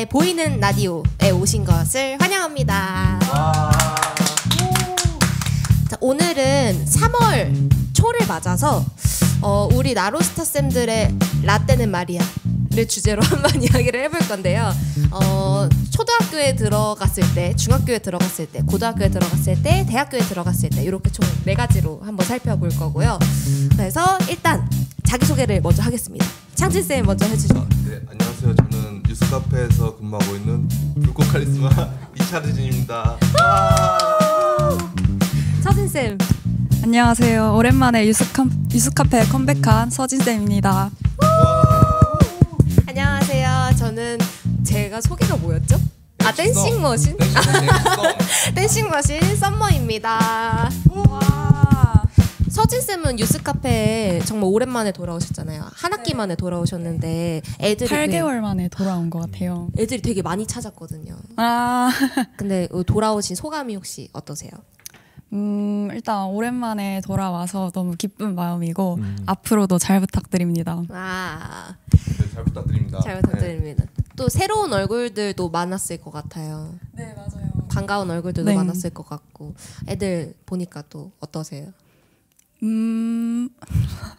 오랜만에 보이는 라디오에 오신 것을 환영합니다. 자, 오늘은 3월 초를 맞아서 우리 나로스타 쌤들의 라떼는 말이야를 주제로 한번 이야기를 해볼 건데요. 초등학교에 들어갔을 때, 중학교에 들어갔을 때, 고등학교에 들어갔을 때, 대학교에 들어갔을 때 이렇게 총 4가지로 한번 살펴볼 거고요. 그래서 일단 자기소개를 먼저 하겠습니다. 창진쌤 먼저 해주시죠. 네, 안녕하세요. 저는 뉴스카페에서 근무하고 있는 불꽃 카리스마 이차르진입니다. 서진쌤. 안녕하세요. 오랜만에 유스카페에 컴백한 서진쌤입니다. 안녕하세요. 저는 제가 소개가 뭐였죠? 댄싱머신? 댄싱머신 썸머입니다. 서진쌤은 뉴스카페에 정말 오랜만에 돌아오셨잖아요. 한 학기 만에 돌아오셨는데 애들이 8개월 만에 돌아온 것 같아요. 애들이 되게 많이 찾았거든요. 근데 돌아오신 소감이 혹시 어떠세요? 일단 오랜만에 돌아와서 너무 기쁜 마음이고 앞으로도 잘 부탁드립니다. 네, 잘 부탁드립니다. 잘 부탁드립니다. 네. 또 새로운 얼굴들도 많았을 것 같아요. 네, 맞아요. 반가운 얼굴들도 네. 많았을 것 같고 애들 보니까 또 어떠세요?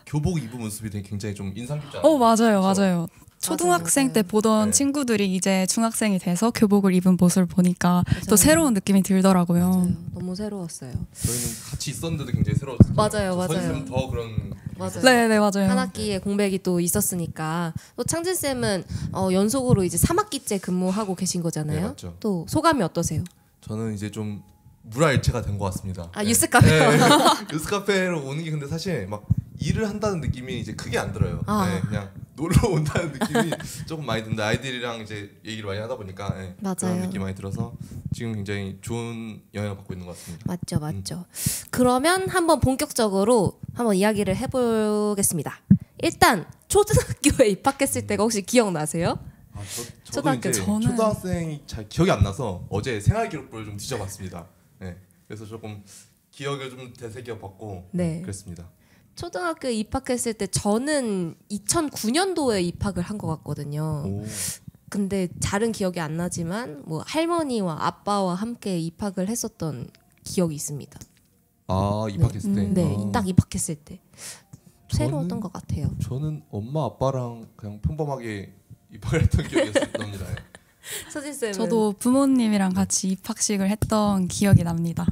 교복 입은 모습이 되게 굉장히 좀 인상 깊지 않아요? 맞아요. 초등학생 때 보던 친구들이 이제 중학생이 돼서 교복을 입은 모습을 보니까 또 새로운 느낌이 들더라고요. 맞아요. 너무 새로웠어요. 저희는 같이 있었는데도 굉장히 새로웠어요. 맞아요. 선생님은 더 그런. 맞아요. 네, 맞아요. 한 학기에 공백이 또 있었으니까. 또 창진 쌤은 연속으로 이제 3학기째 근무하고 계신 거잖아요. 네, 맞죠. 또 소감이 어떠세요? 저는 이제 좀 물화일체가 된 것 같습니다. 뉴스카페요. 네. 뉴스카페로 오는 게 근데 사실 막 일을 한다는 느낌이 이제 크게 안 들어요. 네, 그냥 놀러 온다는 느낌이 조금 많이 드는데 아이들이랑 이제 얘기를 많이 하다 보니까 그런 느낌 많이 들어서 지금 굉장히 좋은 영향을 받고 있는 것 같습니다. 맞죠. 그러면 한번 본격적으로 한번 이야기를 해보겠습니다. 일단 초등학교에 입학했을 때가 혹시 기억나세요? 저도 이제 초등학생이 잘 기억이 안 나서 어제 생활기록부를 좀 뒤져봤습니다. 네, 그래서 조금 기억을 좀 되새겨봤고 그랬습니다. 초등학교에 입학했을 때 저는 2009년도에 입학을 한 것 같거든요. 근데 잘은 기억이 안 나지만 뭐 할머니와 아빠와 함께 입학을 했었던 기억이 있습니다. 입학했을 때? 네, 딱 입학했을 때 새로웠던 것 같아요. 저는 엄마 아빠랑 그냥 평범하게 입학을 했던 기억이 납니다. 서진쌤은? 저도 부모님이랑 같이 입학식을 했던 기억이 납니다.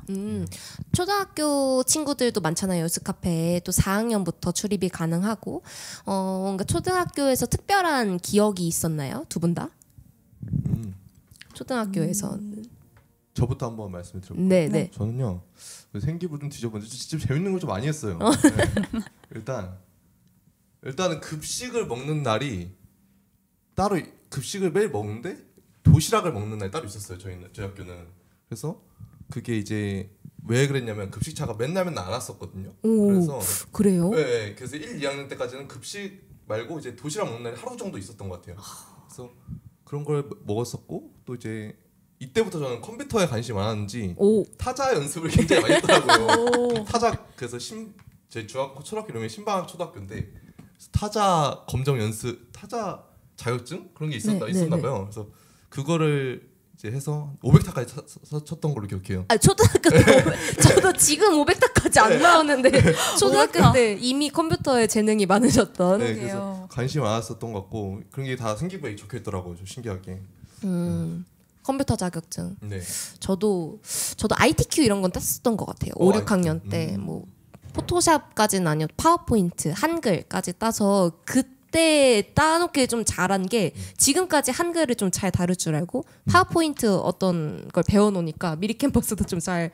초등학교 친구들도 많잖아요. 뉴스카페에 또 4학년부터 출입이 가능하고 뭔가 초등학교에서 특별한 기억이 있었나요? 두 분 다? 초등학교에서 저부터 한번 말씀을 드려볼까요? 네. 저는요 생기부 좀 뒤져보는데 진짜 재밌는 걸 좀 많이 했어요. 일단은 급식을 먹는 날이 따로 급식을 매일 먹는데 도시락을 먹는 날이 따로 있었어요. 저희 학교는. 그래서 그게 이제 왜 그랬냐면 급식차가 맨날 안 왔었거든요. 그래서 그래요? 네, 그래서 1, 2학년 때까지는 급식 말고 이제 도시락 먹는 날이 하루 정도 있었던 것 같아요. 그래서 그런 걸 먹었었고 또 이제 이때부터 저는 컴퓨터에 관심이 많았는지 타자 연습을 굉장히 많이 했더라고요. 타자 그래서 제 초등학교 이름이 신방학 초등학교인데 타자 검정 연습, 타자 자격증 그런 게 있었나 봐요. 그래서 그거를 이제 해서 500타까지 쳤던 걸로 기억해요. 초등학교 때 저도 지금 500타까지 안 나왔는데 초등학교 때 이미 컴퓨터에 재능이 많으셨던. 네, 그래서 관심이 많았었던 것 같고 그런 게 다 생기부에 적혀 있더라고요. 좀 신기하게. 컴퓨터 자격증. 네. 저도 ITQ 이런 건 땄었던 것 같아요. 5, 6학년 때 뭐 포토샵까지는 아니어도 파워포인트, 한글까지 따서 그때 따놓기 좀 잘한 게 지금까지 한글을 좀 잘 다룰 줄 알고 파워포인트 어떤 걸 배워놓으니까 미리 캠퍼스도 좀 잘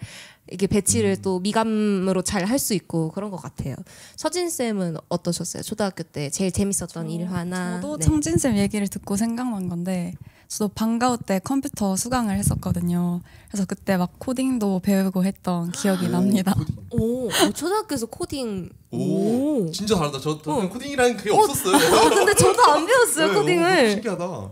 이게 배치를 또 미감으로 잘 할 수 있고 그런 것 같아요. 서진 쌤은 어떠셨어요? 초등학교 때 제일 재밌었던 일 하나. 저도 창진 쌤 얘기를 듣고 생각난 건데 저도 방과후 때 컴퓨터 수강을 했었거든요. 그래서 그때 막 코딩도 배우고 했던 기억이 납니다. 초등학교에서 코딩. 진짜 다르다. 저는 코딩이라는 그게 없었어요. 근데 저도 안 배웠어요. 코딩을. 신기하다.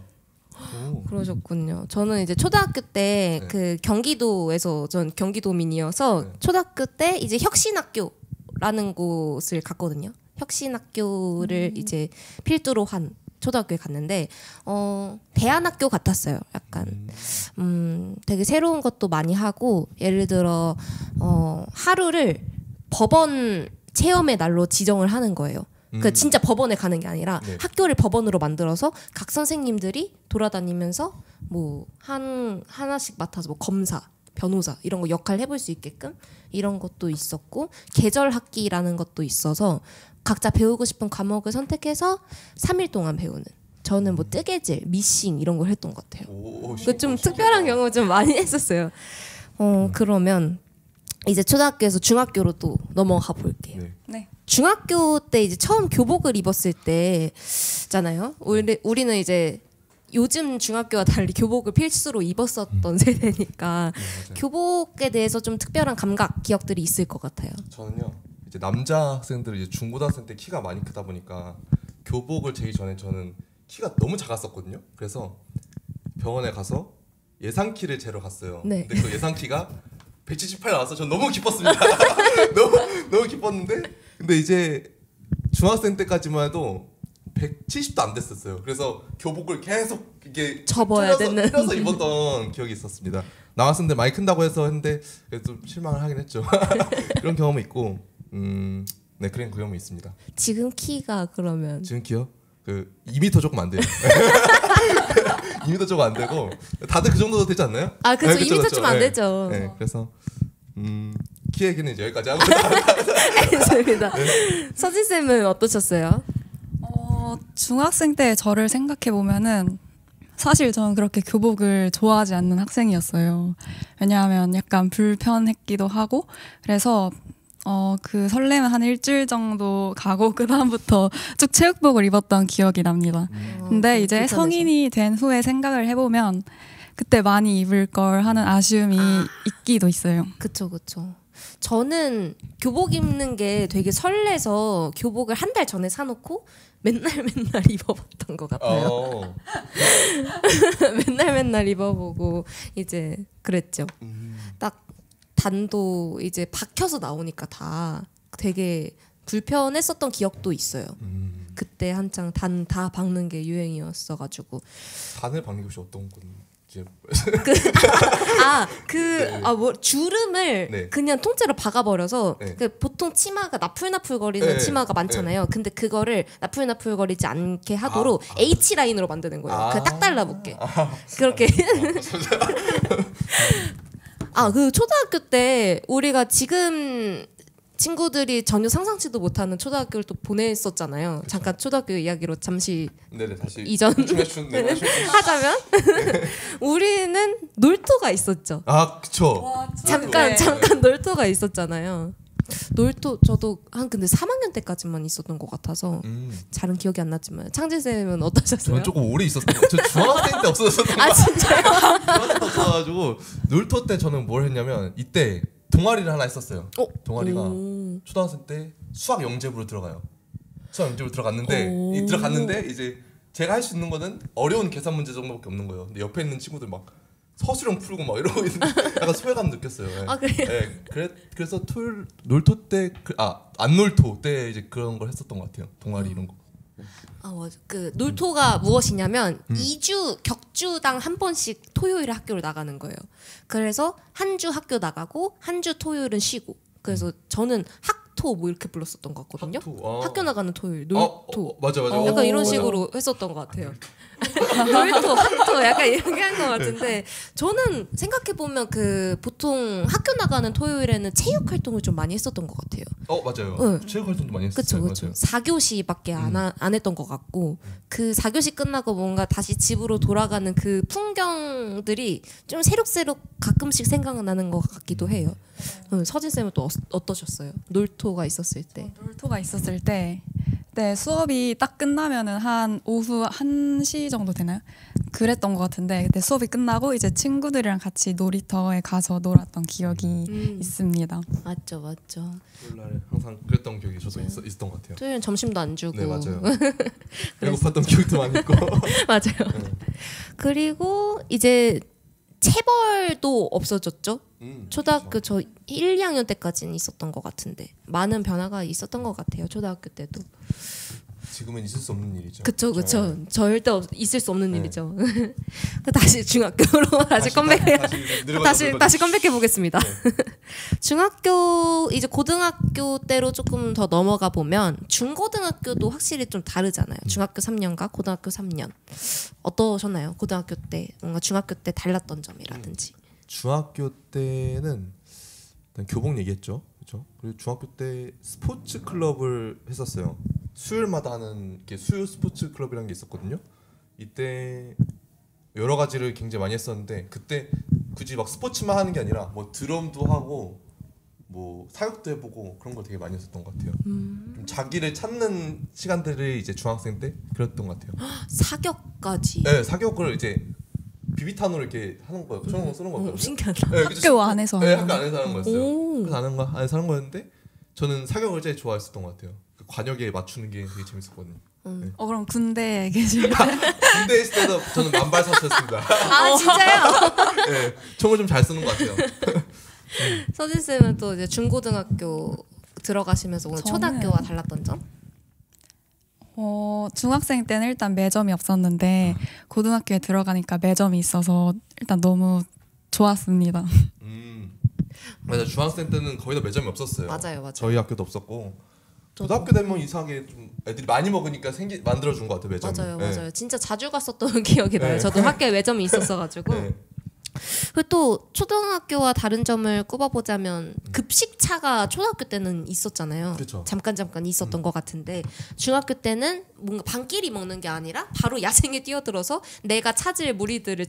그러셨군요. 저는 이제 초등학교 때 그 경기도에서 전 경기도민이어서 초등학교 때 이제 혁신학교라는 곳을 갔거든요. 혁신학교를 이제 필두로 한 초등학교에 갔는데 대안학교 같았어요. 약간 되게 새로운 것도 많이 하고 예를 들어 하루를 법원 체험의 날로 지정을 하는 거예요. 그 진짜 법원에 가는 게 아니라 네. 학교를 법원으로 만들어서 각 선생님들이 돌아다니면서 뭐 하나씩 맡아서 뭐 검사, 변호사 이런 거 역할 해볼 수 있게끔 이런 것도 있었고 계절 학기라는 것도 있어서 각자 배우고 싶은 과목을 선택해서 3일 동안 배우는. 저는 뭐 뜨개질, 미싱 이런 걸 했던 것 같아요. 그 좀 특별한 경험을 좀 많이 했었어요. 그러면 이제 초등학교에서 중학교로 또 넘어가 볼게요. 네. 중학교 때 이제 처음 교복을 입었을 때잖아요. 우리는 이제 요즘 중학교와 달리 교복을 필수로 입었었던 세대니까 교복에 대해서 좀 특별한 감각, 기억들이 있을 것 같아요. 저는요 이제 남자 학생들은 이제 중고등학생 때 키가 많이 크다 보니까 교복을 재기 전에 저는 키가 너무 작았었거든요. 그래서 병원에 가서 예상 키를 재러 갔어요. 네. 근데 그 예상 키가 178 나와서 전 너무 기뻤습니다. 너무 기뻤는데 근데 이제 중학생 때까지만 해도 170도 안 됐었어요. 그래서 교복을 계속 이게 접어야 되는 틀어서 입었던 기억이 있었습니다. 남학생들 많이 큰다고 해서 했는데 좀 실망을 하긴 했죠. 그런 경험이 있고 네 그런 경험이 있습니다. 지금 키가 그러면 지금 키요? 그 2m 조금 안 돼요. 2m 조금 안 되고 다들 그 정도 되지 않나요? 아 그렇죠. 네, 2m 좀 안 네. 되죠. 네, 그래서 키 얘기는 이제 여기까지 하고 알겠습니다. 서진 쌤은 어떠셨어요? 중학생 때 저를 생각해 보면은 사실 저는 그렇게 교복을 좋아하지 않는 학생이었어요. 왜냐하면 약간 불편했기도 하고 그래서 그 설레면 한 일주일 정도 가고 그 다음부터 쭉 체육복을 입었던 기억이 납니다. 근데 이제 불편해서. 성인이 된 후에 생각을 해보면 그때 많이 입을 걸 하는 아쉬움이 있기도 있어요. 그쵸. 저는 교복 입는 게 되게 설레서 교복을 한 달 전에 사놓고 맨날 입어봤던 것 같아요. 맨날 입어보고 이제 그랬죠. 딱 단도 이제 박혀서 나오니까 다 되게 불편했었던 기억도 있어요. 그때 한창 단 다 박는 게 유행이었어가지고. 단을 박는 게 혹시 어떤 건지 주름을 네. 그냥 통째로 박아버려서 네. 그 보통 치마가 나풀나풀거리는 네. 치마가 많잖아요. 근데 그거를 나풀나풀거리지 않게 하도록 H 라인으로 만드는 거예요. 그냥 딱 달라붙게. 그렇게. 그 초등학교 때 우리가 지금 친구들이 전혀 상상치도 못하는 초등학교를 또 보냈었잖아요. 그쵸. 잠깐 초등학교 이야기로 잠시 다시 이전 하자면 우리는 놀토가 있었죠. 아 그쵸. 잠깐 놀토가 있었잖아요. 놀토 저도 근데 3학년 때까지만 있었던 것 같아서 잘은 기억이 안 났지만 창진 쌤은 어떠셨어요? 저는 조금 오래 있었어요. 저 중학생 때 없어졌었던 아 진짜요? 중학생 때 없어가지고 놀토 때 저는 뭘 했냐면 이때 동아리를 하나 했었어요. 동아리가 초등학생 때 수학 영재부로 들어가요. 수학 영재부로 들어갔는데 이제 제가 할 수 있는 거는 어려운 계산 문제 정도밖에 없는 거예요. 근데 옆에 있는 친구들 막 서술형 풀고 막 이러고 있는데 약간 소외감 느꼈어요. 네. 아 그래요? 네, 그래서 놀토 때 안 놀토 때 이제 그런 걸 했었던 것 같아요. 동아리 이런 거. 맞아. 그 놀토가 무엇이냐면 2주 격주당 한 번씩 토요일에 학교를 나가는 거예요. 그래서 한 주 학교 나가고 한 주 토요일은 쉬고. 그래서 저는 학토 뭐 이렇게 불렀었던 것 같거든요. 학교 나가는 토요일 놀토. 맞아. 약간 이런 식으로 했었던 것 같아요. 놀토, 학토 약간 이렇게 한 것 같은데 저는 생각해 보면 그 보통 학교 나가는 토요일에는 체육 활동을 좀 많이 했었던 것 같아요. 맞아요. 체육 활동도 많이 했었어요. 그렇죠. 4교시밖에 안 했던 것 같고 그 4교시 끝나고 뭔가 다시 집으로 돌아가는 그 풍경들이 좀 새록새록 가끔씩 생각나는 것 같기도 해요. 서진 쌤은 또 어떠셨어요? 놀토가 있었을 때. 놀토가 있었을 때 네, 수업이 딱 끝나면은 한 오후 1시 정도 되나요? 그랬던 것 같은데 그때 수업이 끝나고 이제 친구들이랑 같이 놀이터에 가서 놀았던 기억이 있습니다. 맞죠. 토요일날 항상 그랬던 기억이 저도 있었던 것 같아요. 토요일은 점심도 안 주고. 네 맞아요. 배고팠던 기억도 많이 있고. 맞아요. 그리고 이제 체벌도 없어졌죠. 초등학교 저 1, 2학년 때까지는 있었던 것 같은데 많은 변화가 있었던 것 같아요. 초등학교 때도. 지금은 있을 수 없는 일이죠. 그쵸. 절대 있을 수 없는 일이죠. 다시 중학교로 다시 컴백해 보겠습니다. 중학교 이제 고등학교 때로 조금 더 넘어가 보면 중고등학교도 확실히 좀 다르잖아요. 중학교 3년과 고등학교 3년 어떠셨나요? 고등학교 때 뭔가 중학교 때 달랐던 점이라든지. 중학교 때는 일단 교복 얘기했죠. 그렇죠? 그리고 중학교 때 스포츠 클럽을 했었어요. 수요일마다 하는 게 수요 스포츠 클럽이라는 게 있었거든요. 이때 여러 가지를 굉장히 많이 했었는데 그때 굳이 막 스포츠만 하는 게 아니라 뭐 드럼도 하고 뭐 사역도 해보고 그런 걸 되게 많이 했었던 것 같아요. 좀 자기를 찾는 시간들을 이제 중학생 때 그랬던 것 같아요. 사격까지. 네, 사격을 이제 비비탄으로 이렇게 하는 거예요. 총을 쏘는 거거든요. 신기하다. 네, 학교 안에서 네, 학교 안에서 하는 거였어요. 그래서 안에서 하는 거였는데 저는 사격을 제일 좋아했었던 것 같아요. 그 관역에 맞추는 게 되게 재밌었거든요. 네. 그럼 군대에 계실 때 군대에 있을 때도 저는 만발사수였습니다. 아 진짜요? 네, 총을 좀 잘 쏘는 것 같아요. 서진 쌤은 또 이제 중고등학교 들어가시면서 오늘 초등학교와 달랐던 점? 중학생 때는 일단 매점이 없었는데 고등학교에 들어가니까 매점이 있어서 일단 너무 좋았습니다. 맞아, 중학생 때는 거의 다 매점이 없었어요. 맞아요. 저희 학교도 없었고 고등학교 되면 이상하게 좀 애들이 많이 먹으니까 만들어준 것 같아요, 매점이. 맞아요. 진짜 자주 갔었던 기억이 나요. 저도 학교에 매점이 있었어가지고. 네. 그리고 또 초등학교와 다른 점을 꼽아보자면 급식차가 초등학교 때는 있었잖아요. 그쵸. 잠깐 있었던 것 같은데 중학교 때는 뭔가 반끼리 먹는 게 아니라 바로 야생에 뛰어들어서 내가 찾을 무리들을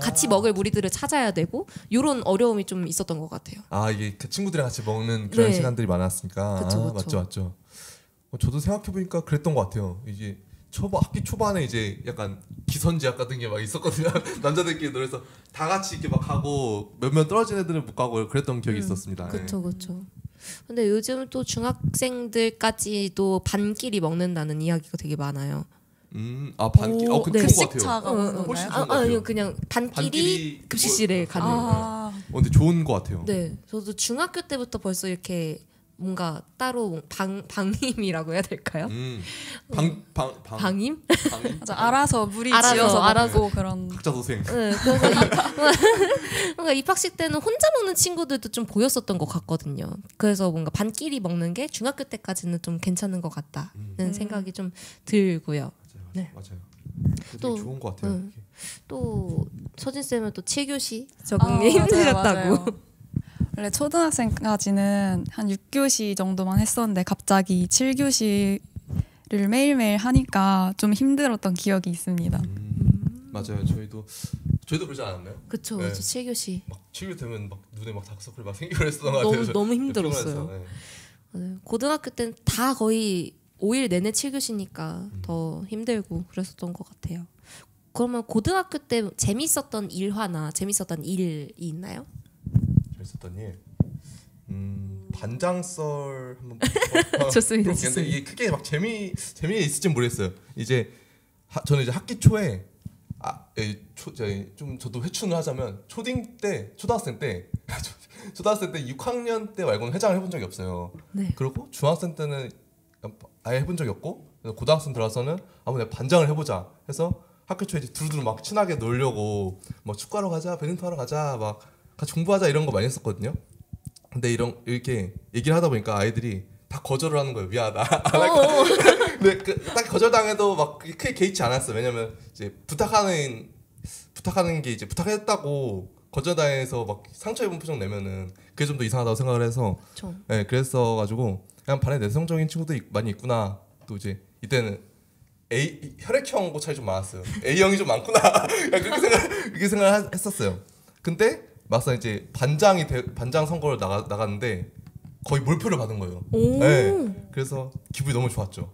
같이 먹을 무리들을 찾아야 되고 이런 어려움이 좀 있었던 것 같아요. 아, 이게 그 친구들이랑 같이 먹는 그런 시간들이 많았으니까. 그쵸. 맞죠. 저도 생각해 보니까 그랬던 것 같아요. 이게 학기 초반에 이제 약간 기선제압 같은 게 막 있었거든요. 남자들끼리 놀아서 다 같이 이렇게 막 가고 몇몇 떨어진 애들은 못 가고 그랬던 기억이 있었습니다. 그렇죠. 근데 요즘 또 중학생들까지도 반끼리 먹는다는 이야기가 되게 많아요. 반끼리. 네. 급식차가 훨씬 없나요? 아니요, 그냥 반끼리 급식실에 가는. 근데 좋은 것 같아요. 네, 저도 중학교 때부터 벌써 이렇게 뭔가 따로 방임이라고 해야 될까요? 방임? 방임? 맞아, 알아서 무리 알아서, 지어서 알아서. 먹고 그런. 각자 도생. 네, 그래서 뭔가 입학식 때는 혼자 먹는 친구들도 좀 보였었던 것 같거든요. 그래서 뭔가 반끼리 먹는 게 중학교 때까지는 좀 괜찮은 것 같다는 생각이 좀 들고요. 맞아요. 또 좋은 것 같아요. 또 서진 쌤은 또 7교시 적응이 힘드셨다고. 맞아요. 원래 초등학생까지는 한 6교시 정도만 했었는데 갑자기 7교시를 매일매일 하니까 좀 힘들었던 기억이 있습니다. 맞아요. 저희도 그러지 않았나요? 그쵸. 네. 7교시. 막 7교 되면 막 눈에 막 다크서클이 막 생기고 그랬었던 것 같아요. 너무 힘들었어요. 네. 맞아요. 고등학교 때는 다 거의 5일 내내 7교시니까 더 힘들고 그랬었던 것 같아요. 그러면 고등학교 때 재밌었던 일화나 재밌었던 일이 있나요? 재밌었던 일. 반장썰 한번 좋습니다. 근데 이게 크게 막 재미 있을지 모르겠어요. 이제 저는 이제 학기 초에 저도 회춘을 하자면 초등학생 때 6학년 때 말고는 회장을 해본 적이 없어요. 네. 그리고 중학생 때는 아예 해본 적이 없고 고등학생 들어서는 한번 내가 반장을 해보자 해서 학교 초에 이제 두루두루 막 친하게 놀려고 뭐 축구하러 가자, 배드민턴 하러 가자, 막 같이 공부하자 이런 거 많이 했었거든요. 근데 이렇게 얘기를 하다 보니까 아이들이 다 거절을 하는 거예요. 미안하다. 안 할 거야. 근데 딱 거절당해도 막 크게 개의치 않았어요. 왜냐면 이제 부탁하는 게 이제 부탁했다고 거절당해서 막 상처 입은 표정 내면은 그게 좀 더 이상하다고 생각을 해서 네, 그래서 가지고 그냥 반에 내성적인 친구들이 많이 있구나. 또 이제 이때는 혈액형 차이 좀 많았어요. A형이 좀 많구나. 그렇게 생각했었어요. 근데 막상 이제 반장 선거를 나갔는데 거의 몰표를 받은 거예요. 네, 그래서 기분이 너무 좋았죠.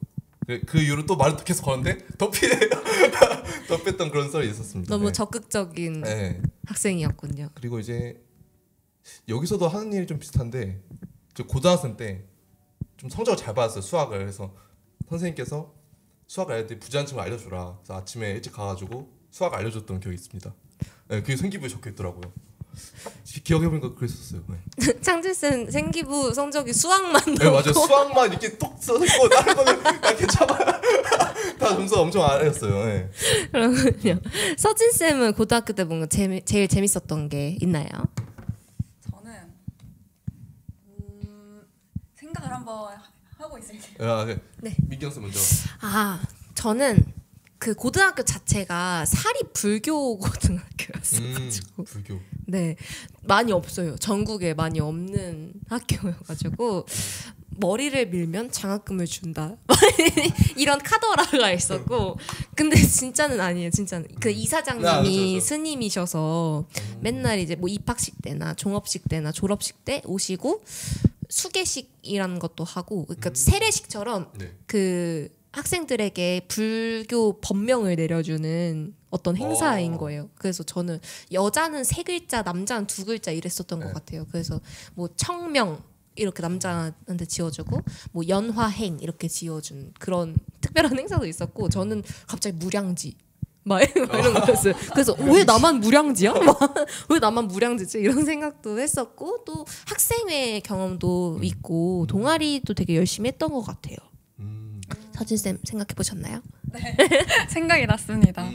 그 이후로 또 말을 계속 거는데 더 피했던 그런 썰이 있었습니다. 너무 네. 적극적인 학생이었군요. 그리고 이제 여기서도 하는 일이 좀 비슷한데 저 고등학생 때 좀 성적을 잘 받았어요. 수학을. 그래서 선생님께서 수학 애들 부지런층을 알려주라. 그래서 아침에 일찍 가가지고 수학 알려줬던 기억이 있습니다. 네, 그게 생기부에 적혀 있더라고요. 기억해보니까 그랬었어요. 네. 창질쌤 생기부 성적이 수학만 네, 맞아요. 수학만 이렇게 똑 써있고 다른 거는 괜찮아요. 좀 아래였어요. 네. 그렇군요. 서진 쌤은 고등학교 때 뭔가 제일 재밌었던 게 있나요? 저는 생각을 한번 하고 있을게요. 네. 민경 쌤 먼저. 저는 그 고등학교 자체가 사립 불교 고등학교였어가지고 불교. 네, 많이 없어요. 전국에 많이 없는 학교여가지고 머리를 밀면 장학금을 준다 이런 카더라가 있었고, 근데 진짜는 아니에요. 진짜는 그 이사장님이 스님이셔서 맨날 이제 뭐 입학식 때나 종업식 때나 졸업식 때 오시고 수계식이라는 것도 하고, 그러니까 세례식처럼 네. 그 학생들에게 불교 법명을 내려주는 어떤 행사인 거예요. 그래서 저는 여자는 3글자, 남자는 2글자 이랬었던 것 같아요. 그래서 뭐 청명 이렇게 남자한테 지어주고 뭐 연화행 이렇게 지어준 그런 특별한 행사도 있었고, 저는 갑자기 무량지 막 이런 거였어요. 그래서 왜 나만 무량지야? 왜 나만 무량지지? 이런 생각도 했었고, 또 학생회 경험도 있고 동아리도 되게 열심히 했던 것 같아요. 서진쌤 생각해 보셨나요? 네, 생각이 났습니다.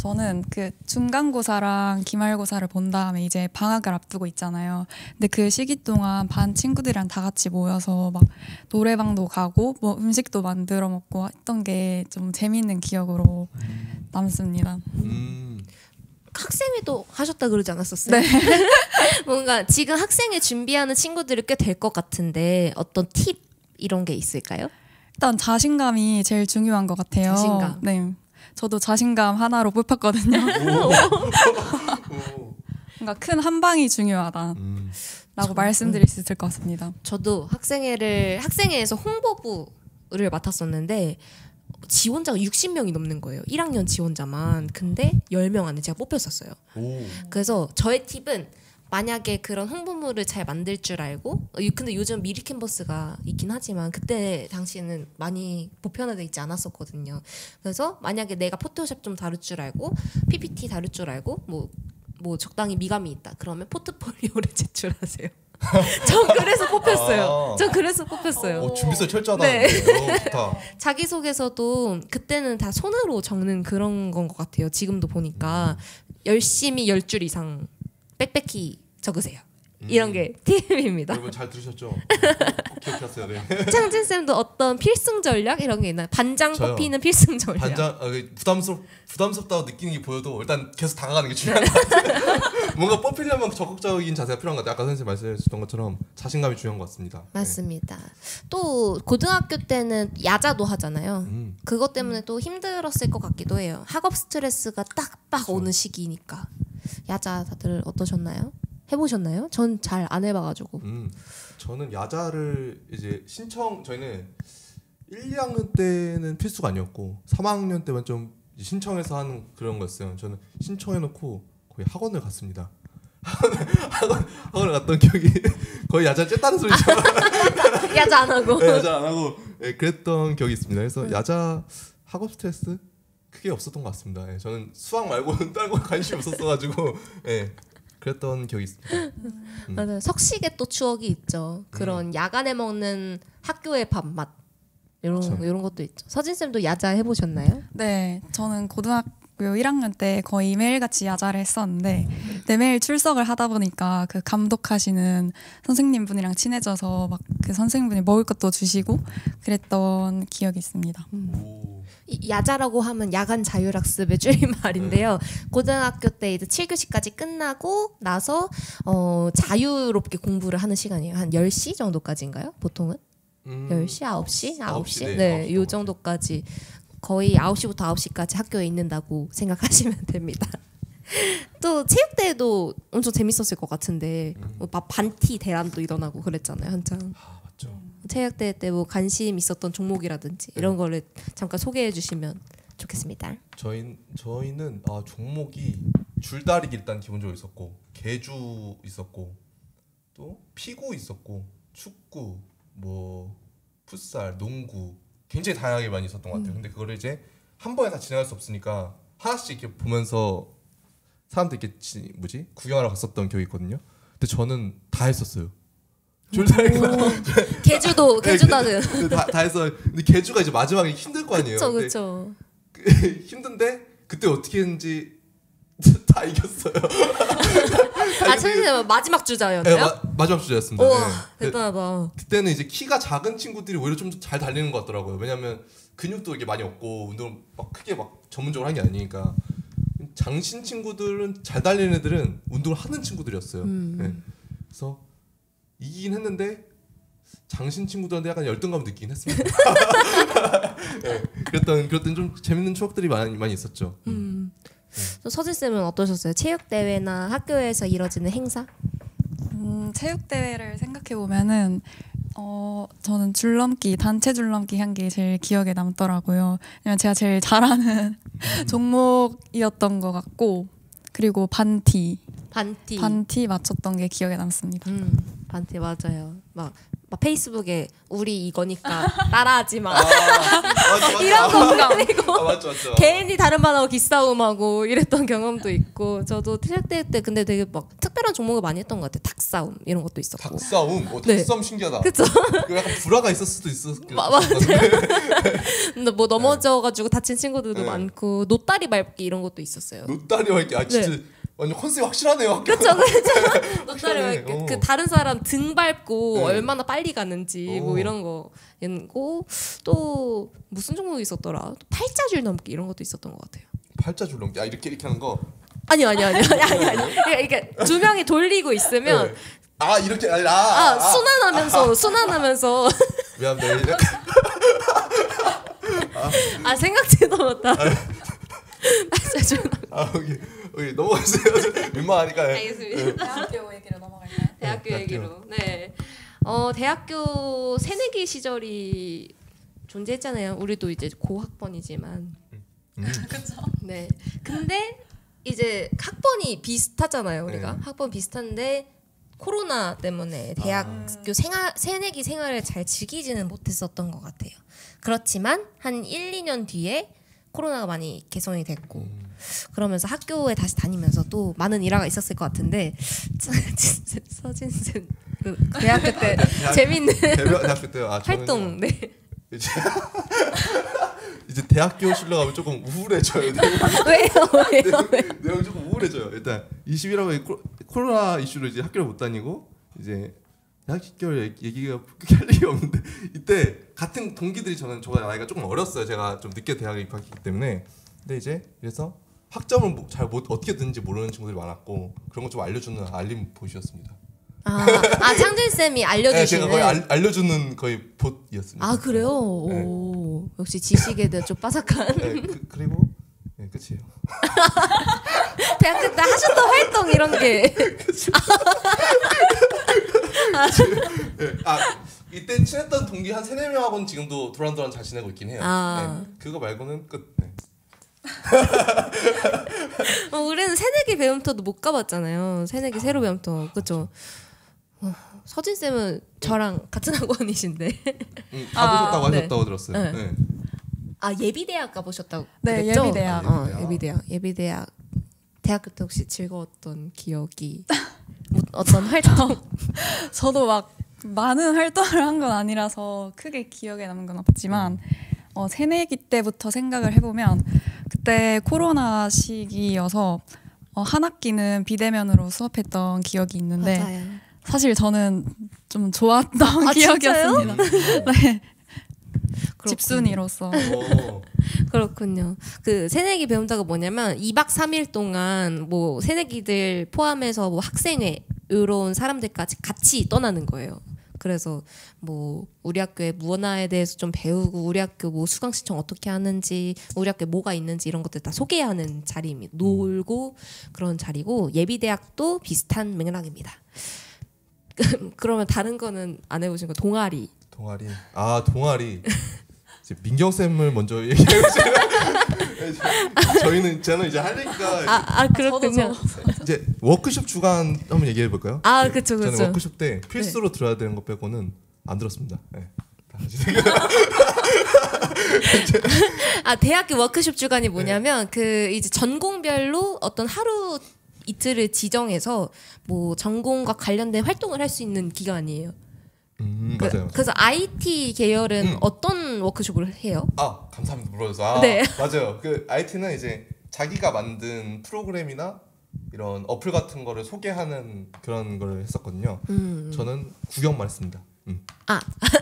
저는 그 중간고사랑 기말고사를 본 다음에 이제 방학을 앞두고 있잖아요. 근데 그 시기 동안 반 친구들이랑 다 같이 모여서 막 노래방도 가고 뭐 음식도 만들어 먹고 했던 게 좀 재미있는 기억으로 남습니다. 학생회도 하셨다 그러지 않았었어요? 네. 뭔가 지금 학생회 준비하는 친구들이 꽤 될 것 같은데 어떤 팁 이런 게 있을까요? 일단 자신감이 제일 중요한 것 같아요. 자신감. 네. 저도 자신감 하나로 뽑혔거든요. 뭔가 큰 한 방이 중요하다. 라고 말씀드릴 수 있을 것 같습니다. 저도 학생회에서 홍보부를 맡았었는데 지원자가 60명이 넘는 거예요. 1학년 지원자만. 근데 10명 안에 제가 뽑혔었어요. 그래서 저의 팁은 만약에 그런 홍보물을 잘 만들 줄 알고, 근데 요즘 미리 캔버스가 있긴 하지만 그때 당시에는 많이 보편화되어 있지 않았었거든요. 그래서 만약에 내가 포토샵 좀 다룰 줄 알고 PPT 다룰 줄 알고 뭐 적당히 미감이 있다 그러면 포트폴리오를 제출하세요. 전 그래서 뽑혔어요. 준비서 철저하다. 네. 좋다. 자기소개서도 그때는 다 손으로 적는 그런 건 것 같아요. 지금도 보니까 열심히 10줄 이상 빽빽히 적으세요. 이런 게 팁입니다. 여러분 잘 들으셨죠? 꼭 기억하세요. 네. 창진쌤도 어떤 필승 전략 이런 게 있나요? 반장 뽑히는 필승 전략. 부담스럽다고 느끼는 게 보여도 일단 계속 다가가는 게 중요한 것 같아요. 뭔가 뽑히려면 적극적인 자세가 필요한 것 같아요. 아까 선생님 말씀해주셨던 것처럼 자신감이 중요한 것 같습니다. 맞습니다. 네. 또 고등학교 때는 야자도 하잖아요. 그것 때문에 또 힘들었을 것 같기도 해요. 학업 스트레스가 딱딱 오는 시기니까. 야자 다들 어떠셨나요? 해보셨나요? 전 잘 안 해봐가지고. 저는 야자를 이제 저희는 1, 2학년 때는 필수가 아니었고 3학년 때만 좀 신청해서 하는 그런 거였어요. 저는 신청해놓고 거의 학원을 갔습니다. 학원을 갔던 기억이 거의 야자 쬐다는 소리죠. 야자 안 하고. 네, 야자 안 하고 그랬던 기억이 있습니다. 그래서 야자 학업 스트레스 크게 없었던 것 같습니다. 네, 저는 수학 말고는 다른 거 관심이 없었어가지고 네, 그랬던 기억이 있습니다. 맞아요. 석식에 또 추억이 있죠. 그런 야간에 먹는 학교의 밥맛 이런 것도 있죠. 서진 쌤도 야자 해보셨나요? 네, 저는 고등학교 1학년 때 거의 매일같이 야자를 했었는데 매일 출석을 하다 보니까 그 감독하시는 선생님분이랑 친해져서 막 그 선생님분이 먹을 것도 주시고 그랬던 기억이 있습니다. 야자라고 하면 야간 자율학습의 줄임말인데요. 고등학교 때 이제 7교시까지 끝나고 나서 자유롭게 공부를 하는 시간이에요. 한 10시 정도까지인가요? 보통은? 10시? 9시? 9시? 네, 요 정도까지 거의 9시부터 9시까지 학교에 있는다고 생각하시면 됩니다. 또 체육대회도 엄청 재밌었을 것 같은데 막 반티 대란도 일어나고 그랬잖아요. 한창. 맞죠. 체육대회 때 뭐 관심 있었던 종목이라든지 이런 거를 잠깐 소개해 주시면 좋겠습니다. 저희는 종목이 줄다리기 일단 기본적으로 있었고 계주 있었고 또 피구 있었고 축구 뭐 풋살 농구 굉장히 다양하게 많이 있었던 것 같아요. 근데 그거를 이제 한 번에 다 진행할 수 없으니까 하나씩 이렇게 보면서 사람들 이렇게 구경하러 갔었던 기억이 있거든요. 근데 저는 다 했었어요. 줄다리기만 계주도 하세요. 다 해서 근데 계주가 이제 마지막에 힘들 거 아니에요. 그렇죠. 힘든데 그때 어떻게 했는지 다 이겼어요. 아, 선생님 마지막 주자였나요? 네, 마지막 주자였습니다. 우와, 네. 대단하다. 그때는 이제 키가 작은 친구들이 오히려 좀 잘 달리는 것 같더라고요. 왜냐면 근육도 이게 많이 없고 운동 막 크게 막 전문적으로 한 게 아니니까. 장신 친구들은 잘 달리는 애들은 운동을 하는 친구들이었어요. 네. 그래서 이기긴 했는데 장신 친구들한테 약간 열등감 느끼긴 했습니다. 네. 그랬던 좀 재밌는 추억들이 많이 있었죠. 서진 쌤은 어떠셨어요? 체육 대회나 학교에서 이뤄지는 행사? 체육 대회를 생각해 보면은 저는 줄넘기, 단체 줄넘기 한 게 제일 기억에 남더라고요. 왜냐면 제가 제일 잘하는 종목이었던 것 같고, 그리고 반티 맞췄던 게 기억에 남습니다. 반티 맞아요. 막 페이스북에 우리 이거니까 따라하지 마. 맞아. 이런 거 올리고 맞죠. 개인이 다른 반하고 기싸움하고 이랬던 경험도 있고 저도 체육대회 때 근데 되게 막 특별한 종목을 많이 했던 것 같아요. 닭싸움 이런 것도 있었고. 닭싸움? 네. 닭싸움 신기하다. 그쵸? 약간 불화가 있을 수도 있었을 맞아요. 근데 뭐 넘어져가지고 다친 친구들도 네. 많고 노다리 밟기 이런 것도 있었어요. 노다리 밟기 진짜 네. 완전 컨셉 확실하네요. 그렇죠. 노다리 밟기 그 다른 사람 등 밟고 얼마나 빨리 가는지 뭐 이런 거 있고 또 무슨 종목이 있었더라? 또 팔자줄 넘기 이런 것도 있었던 것 같아요. 팔자줄 넘기 이렇게 하는 거. 아니. 그러니까 두 명이 돌리고 있으면 이렇게 순환하면서 미안합니다. 생각지도 못한 팔자줄 여기 넘어가세요. 민망하니까. 알겠습니다. 대학교 얘기로 넘어갈까요? 대학교 얘기로. 네. 대학교 새내기 시절이 존재했잖아요. 우리도 이제 고학번이지만. 그렇죠. 네. 근데 이제 학번이 비슷하잖아요. 우리가 네. 학번 비슷한데 코로나 때문에 대학교 새내기 생활을 잘 즐기지는 못했었던 것 같아요. 그렇지만 한 1, 2년 뒤에 코로나가 많이 개선이 됐고 그러면서 학교에 다시 다니면서도 많은 일화가 있었을 것 같은데 서진 쌤 그 대학교 때 재밌는 대학교 때 활동 네. 이제 대학교 실러가면 조금 우울해져요. 왜요? 내용이 조금 우울해져요. 일단 20이라고 코로나 이슈로 이제 학교를 못 다니고 이제 대학교 얘기가 크게 할 얘기가 없는데 이때 같은 동기들이 저보다 나이가 조금 어렸어요. 제가 좀 늦게 대학에 입학했기 때문에. 근데 이제 그래서 학점을 어떻게 듣는지 모르는 친구들이 많았고 그런 거 좀 알려주는 알림 보시였습니다. 창준 쌤이 알려주시는. 네, 제가 거의 알려주는 거의 봇이었습니다. 그래요? 네. 오, 역시 지식에 대해 좀 빠삭한. 네, 그리고 끝이에요. 대학교 때 하셨던 활동 이런 게. 이때 친했던 동기 한 3-4명하고는 지금도 도란도란 잘 지내고 있긴 해요. 네, 그거 말고는 끝. 네. 우리는 새내기 배움터도 못 가봤잖아요. 새내기 새로 배움터. 그렇죠. 서진 쌤은 저랑 같은 학원이신데. 가보셨다고 네. 하셨다고 들었어요. 네. 예비대학 가보셨다고. 네, 그랬죠? 예비대학. 예비대학. 대학교 때 혹시 즐거웠던 기억이 어떤 활동? 저도 막 많은 활동을 한 건 아니라서 크게 기억에 남는 건 없지만 새내기 때부터 생각을 해보면 그때 코로나 시기여서 한 학기는 비대면으로 수업했던 기억이 있는데 맞아요. 사실 저는 좀 좋았던 기억이었습니다. 네. 집순이로서. 그렇군요. 그 새내기 배움자가 뭐냐면 2박 3일 동안 뭐 새내기들 포함해서 뭐 학생회 이런 사람들까지 같이 떠나는 거예요. 그래서 뭐 우리 학교의 문화에 대해서 좀 배우고 우리 학교 뭐 수강 신청 어떻게 하는지 우리 학교에 뭐가 있는지 이런 것들 다 소개하는 자리입니다. 놀고 그런 자리고 예비대학도 비슷한 맥락입니다. 그러면 다른 거는 안 해보신 거? 동아리. 동아리. 이제 민경 쌤을 먼저 얘기해주세요. 저는 이제 할 얘기가 그렇군요. 이제 워크숍 주간 한번 얘기해 볼까요? 그렇죠. 저는 워크숍 때 필수로 들어야 되는 것 빼고는 안 들었습니다. 네. 대학교 워크숍 주간이 뭐냐면 그 이제 전공별로 어떤 하루 이틀을 지정해서 뭐 전공과 관련된 활동을 할 수 있는 기간이에요. 맞아요. 그래서 IT 계열은 어떤 워크숍을 해요? 아 감사합니다 물어줘서. 네. 맞아요. 그 IT는 이제 자기가 만든 프로그램이나 이런 어플 같은 거를 소개하는 그런 걸 했었거든요. 저는 구경만 했습니다.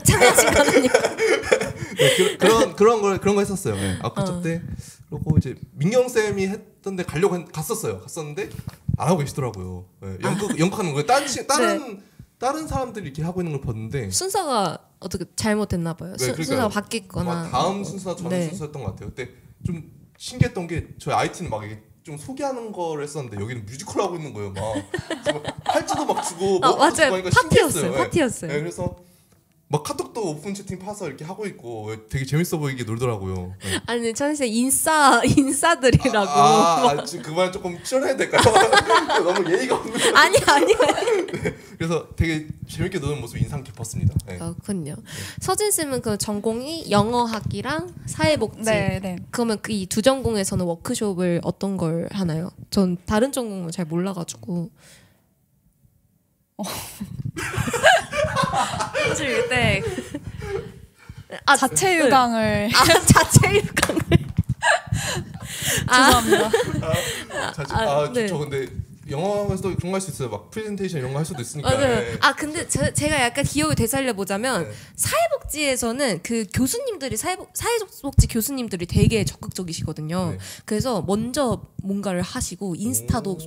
참여하신 거니까. 네, 그런 거 했었어요. 네. 워크숍 때 그리고 이제 민경 쌤이 했던데 가려고 갔었는데 안 하고 계시더라고요. 네, 연극하는 거예요. 다른 사람들이 이렇게 하고 있는 걸 봤는데 순서가 어떻게 잘못됐나 봐요. 네, 순서가 바뀌거나. 다음 순서나 전 순서였던 것 같아요. 그때 좀 신기했던 게 저희 IT는 막 이게 좀 소개하는 거를 했었는데 여기는 뮤지컬 하고 있는 거예요. 막 팔찌도 막 주고 맞아요. 파티였어요. 네, 그래서 막 카톡도 오픈 채팅 파서 이렇게 하고 있고 되게 재밌어 보이게 놀더라고요. 네. 아니 천세 인싸들이라고. 지금 그 말 조금 치워내야 될까요? 너무 예의가 없는 거. 아니. 네, 그래서 되게 재밌게 노는 모습 인상 깊었습니다. 네. 그렇군요. 서진 쌤은 그 전공이 영어학이랑 사회복지. 네. 그러면 그 이 두 전공에서는 워크숍을 어떤 걸 하나요? 전 다른 전공을 잘 몰라가지고. 사실 그때 자체 유강을 자체 유강을 죄송합니다. 네. 저 근데 영어에서도 그런 거 할 수 있어요. 막 프레젠테이션 이런 거 할 수도 있으니까. 네. 근데 제가 약간 기억을 되살려 보자면 네. 사회복지에서는 그 교수님들이 사회복지 교수님들이 되게 적극적이시거든요. 네. 그래서 먼저 뭔가를 하시고 인스타도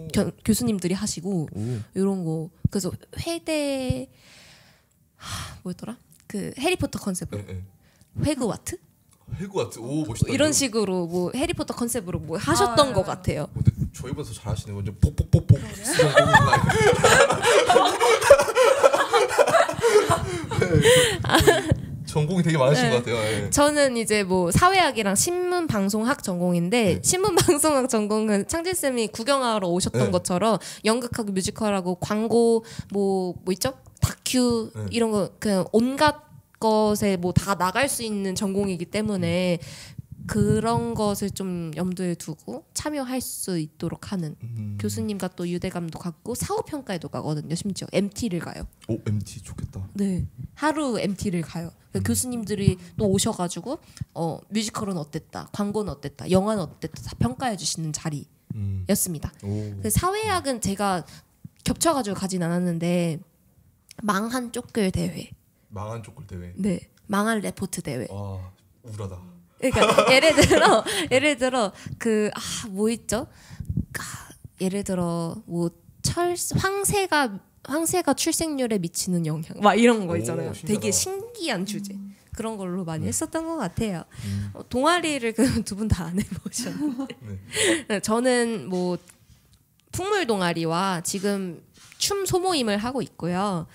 교수님들이 하시고 이런 거. 그래서 회대 뭐였더라? 그 해리포터 컨셉으로 회그와트? 해구와트. 오 멋있다. 이런 식으로 뭐 해리포터 컨셉으로 뭐 하셨던 것 같아요. 근데 저희보다 더 잘하시네. 완전 폭폭폭폭. 전공이 되게 많으신 것 같아요. 네. 저는 이제 뭐 사회학이랑 신문방송학 전공인데 신문방송학 전공은 창진 쌤이 구경하러 오셨던 것처럼 연극하고 뮤지컬하고 광고 뭐 있죠? 다큐 이런 거 그냥 온갖 것에 뭐 다 나갈 수 있는 전공이기 때문에 그런 것을 좀 염두에 두고 참여할 수 있도록 하는 교수님과 또 유대감도 갖고 사후평가에도 가거든요. 심지어 MT를 가요. 오 MT 좋겠다. 네, 하루 MT를 가요. 교수님들이 또 오셔가지고 뮤지컬은 어땠다, 광고는 어땠다, 영화는 어땠다 다 평가해 주시는 자리였습니다. 그 사회학은 제가 겹쳐가지고 가진 않았는데 망한 쪽글 대회. 망한 쪽글 대회. 네, 망한 레포트 대회. 와 우울하다. 그러니까 예를 들어 그 뭐 있죠? 예를 들어 뭐 황새가 출생률에 미치는 영향 막 이런 거 있잖아요. 되게 신기한 주제. 그런 걸로 많이 했었던 것 같아요. 동아리를 두 분 다 안 해보셨는데 네. 저는 뭐 풍물 동아리와 지금 춤 소모임을 하고 있고요.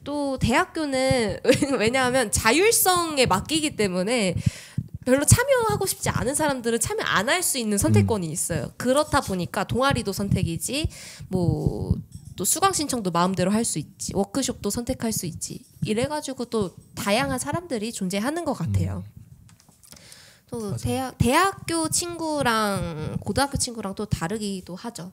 또 대학교는 왜냐하면 자율성에 맡기기 때문에 별로 참여하고 싶지 않은 사람들은 참여 안 할 수 있는 선택권이 있어요. 그렇다 보니까 동아리도 선택이지 뭐 또 수강 신청도 마음대로 할 수 있지 워크숍도 선택할 수 있지 이래가지고 또 다양한 사람들이 존재하는 것 같아요. 또 대학교 친구랑 고등학교 친구랑 또 다르기도 하죠.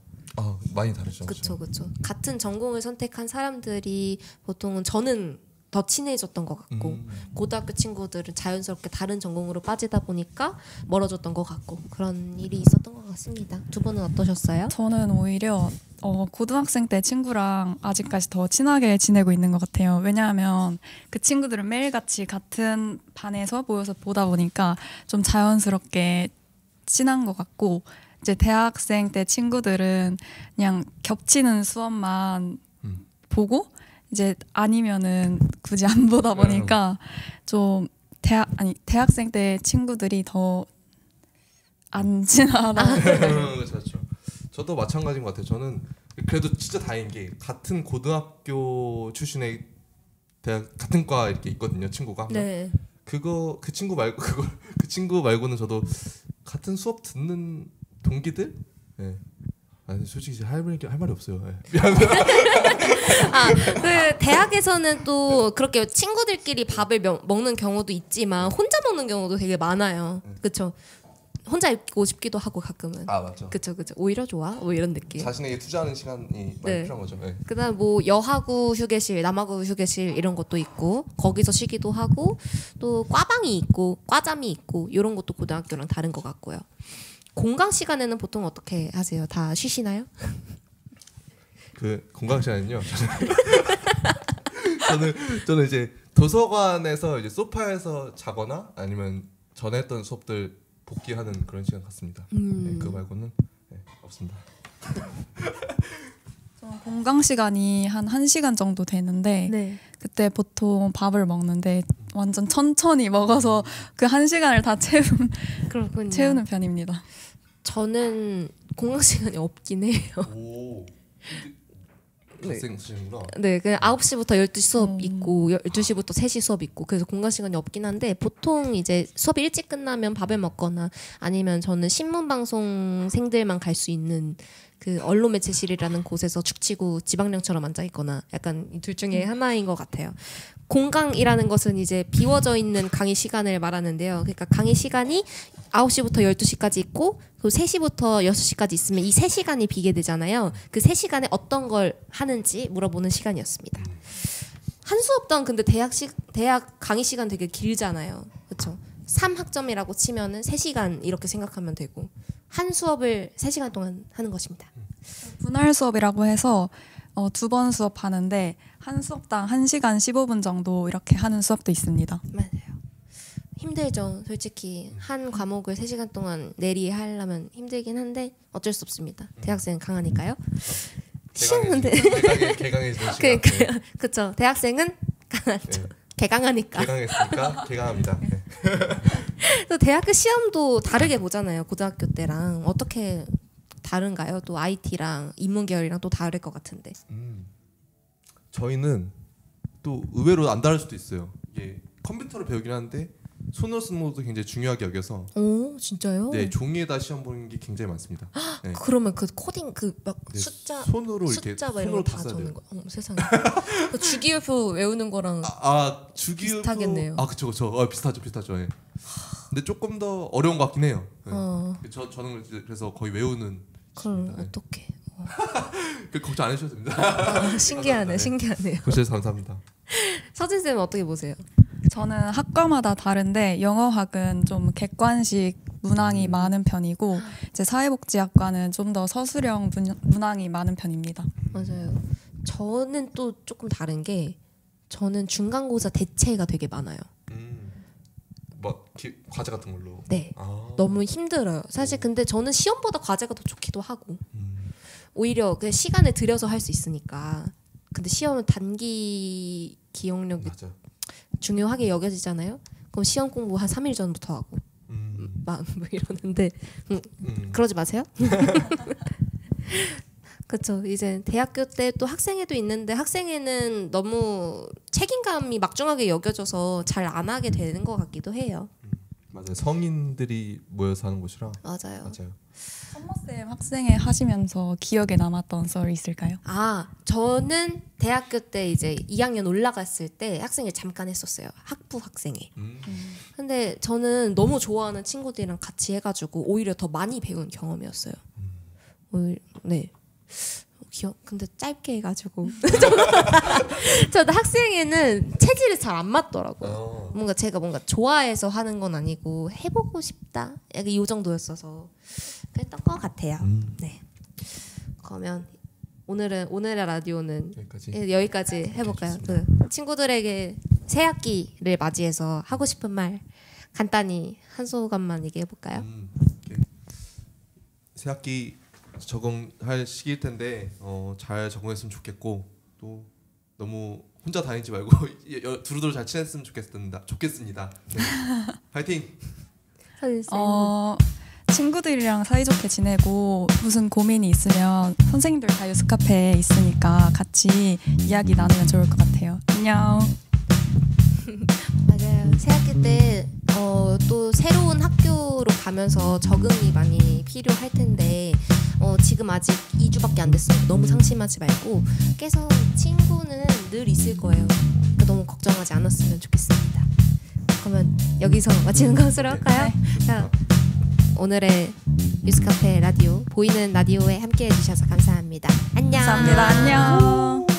많이 다르죠. 그렇죠. 같은 전공을 선택한 사람들이 보통은 저는 더 친해졌던 것 같고 고등학교 친구들은 자연스럽게 다른 전공으로 빠지다 보니까 멀어졌던 것 같고 그런 일이 있었던 것 같습니다. 두 분은 어떠셨어요? 저는 오히려 고등학생 때 친구랑 아직까지 더 친하게 지내고 있는 것 같아요. 왜냐하면 그 친구들은 매일같이 같은 반에서 모여서 보다 보니까 좀 자연스럽게 친한 것 같고 이제 대학생 때 친구들은 그냥 겹치는 수업만 보고 이제 아니면은 굳이 안 보다 보니까 좀 대학생 때 친구들이 더 안 친하다. 그렇죠. 저도 마찬가지인 것 같아요. 저는 그래도 진짜 다행인 게 같은 고등학교 출신의 대학 같은 과 이렇게 있거든요. 친구가. 네. 그 친구 말고는 저도 같은 수업 듣는 동기들. 네. 솔직히 할 말이 없어요. 네. 미안합니다. 그 대학에서는 또 그렇게 친구들끼리 밥을 먹는 경우도 있지만 혼자 먹는 경우도 되게 많아요. 그렇죠? 혼자 있고 싶기도 하고 가끔은. 아 맞죠. 그쵸. 오히려 좋아. 뭐 이런 느낌. 자신에게 투자하는 시간이 많이 필요한 거죠. 네. 그다음 뭐 여하구 휴게실, 남하구 휴게실 이런 것도 있고 거기서 쉬기도 하고 또 과방이 있고 과잠이 있고 이런 것도 고등학교랑 다른 것 같고요. 공강 시간에는 보통 어떻게 하세요? 다 쉬시나요? 그 공강 시간은요. 저는 이제 도서관에서 이제 소파에서 자거나 아니면 전에 했던 수업들 복귀하는 그런 시간 같습니다. 네, 그거 말고는 없습니다. 공강 시간이 한 1시간 정도 되는데 네. 그때 보통 밥을 먹는데 완전 천천히 먹어서 그 1시간을 다 그렇군요. 채우는 편입니다. 저는 공강 시간이 없긴 해요. 오. 학생 수준이구나. 네, 그 9시부터 12시 수업 있고 12시부터 3시 수업 있고 그래서 공강 시간이 없긴 한데 보통 이제 수업이 일찍 끝나면 밥을 먹거나 아니면 저는 신문 방송생들만 갈 수 있는 그 언론 매체실이라는 곳에서 축치고 지방령처럼 앉아 있거나 약간 이 둘 중에 하나인 것 같아요. 공강이라는 것은 이제 비워져 있는 강의 시간을 말하는데요. 그러니까 강의 시간이 9시부터 12시까지 있고 그 3시부터 6시까지 있으면 이 3시간이 비게 되잖아요. 그 3시간에 어떤 걸 하는지 물어보는 시간이었습니다. 한 수업당 근데 대학 강의 시간 되게 길잖아요. 그렇죠? 3학점이라고 치면은 3시간 이렇게 생각하면 되고 한 수업을 3시간 동안 하는 것입니다. 분할 수업이라고 해서 2번 수업하는데 한 수업당 1시간 15분 정도 이렇게 하는 수업도 있습니다. 맞아요. 힘들죠. 솔직히 한 과목을 3시간 동안 내리하려면 힘들긴 한데 어쩔 수 없습니다. 대학생은 강하니까요. 시험인데 개강해지는 시간. 그러니까요. 그렇죠. 대학생은 강하죠. 네. 개강하니까. 개강했으니까 개강합니다. 네. 또 대학교 시험도 다르게 보잖아요. 고등학교 때랑 어떻게 다른가요? 또 IT랑 인문 계열이랑 또 다를 것 같은데. 저희는 또 의외로 안 다를 수도 있어요. 이게 컴퓨터를 배우긴 하는데 손으로 쓰는 것도 굉장히 중요하게 여겨서. 오 진짜요? 네, 종이에다 시험 보는 게 굉장히 많습니다. 네. 그러면 그 코딩 그 막 네, 숫자 손으로 이렇게 숫자 막 이런 손으로 거다 다 써야 적는 돼요. 거. 세상에. 그 주기율표 외우는 거랑 주기율표 비슷하겠네요. 그쵸. 비슷하죠. 예. 근데 조금 더 어려운 것 같긴 해요. 네. 저는 그래서 거의 외우는. 그럼 어떡해. 걱정 안 해주셔도 됩니다. 신기하네요. 고셔서 감사합니다. 서진 쌤은 어떻게 보세요? 저는 학과마다 다른데 영어학은 좀 객관식 문항이 많은 편이고 이제 사회복지학과는 좀 더 서술형 문항이 많은 편입니다. 맞아요. 저는 또 조금 다른 게 저는 중간고사 대체가 되게 많아요. 뭐 과제 같은 걸로. 네. 너무 힘들어요. 사실 근데 저는 시험보다 과제가 더 좋기도 하고 오히려 그 시간을 들여서 할 수 있으니까. 근데 시험은 단기 기억력이 맞아. 중요하게 여겨지잖아요. 그럼 시험 공부 한 3일 전부터 하고 막 뭐 이러는데 그러지 마세요. 그렇죠. 이제 대학교 때 또 학생회도 있는데 학생회는 너무 책임감이 막중하게 여겨져서 잘 안 하게 되는 것 같기도 해요. 맞아요. 성인들이 모여서 하는 곳이라. 맞아요. 선모쌤 학생회 하시면서 기억에 남았던 썰이 있을까요? 저는 대학교 때 이제 2학년 올라갔을 때 학생회 잠깐 했었어요. 학부 학생회. 근데 저는 너무 좋아하는 친구들이랑 같이 해가지고 오히려 더 많이 배운 경험이었어요. 네. 근데 짧게 해가지고 저도 학생회는 체질이 잘 안 맞더라고요. 뭔가 제가 좋아해서 하는 건 아니고 해보고 싶다 약간 이 정도였어서 그랬던 것 같아요. 네. 그러면 오늘의 라디오는 여기까지 해볼까요? 그 친구들에게 새 학기를 맞이해서 하고 싶은 말 간단히 한 소감만 얘기해 볼까요? 새 학기 적응할 시기일 텐데 잘 적응했으면 좋겠고 또 너무 혼자 다니지 말고 두루두루 잘 지냈으면 좋겠습니다. 네. 파이팅. 친구들이랑 사이좋게 지내고 무슨 고민이 있으면 선생님들 다 유스 카페에 있으니까 같이 이야기 나누면 좋을 것 같아요. 안녕. 맞아요. 새 학기 때 또 새로운 학교로 가면서 적응이 많이 필요할 텐데 지금 아직 2주밖에 안 됐어요. 너무 상심하지 말고 계속 친구는 늘 있을 거예요. 그러니까 너무 걱정하지 않았으면 좋겠습니다. 그러면 여기서 마치는 것으로 할까요? 자, 오늘의 뉴스카페 라디오 보이는 라디오에 함께해 주셔서 감사합니다. 안녕. 감사합니다. 안녕.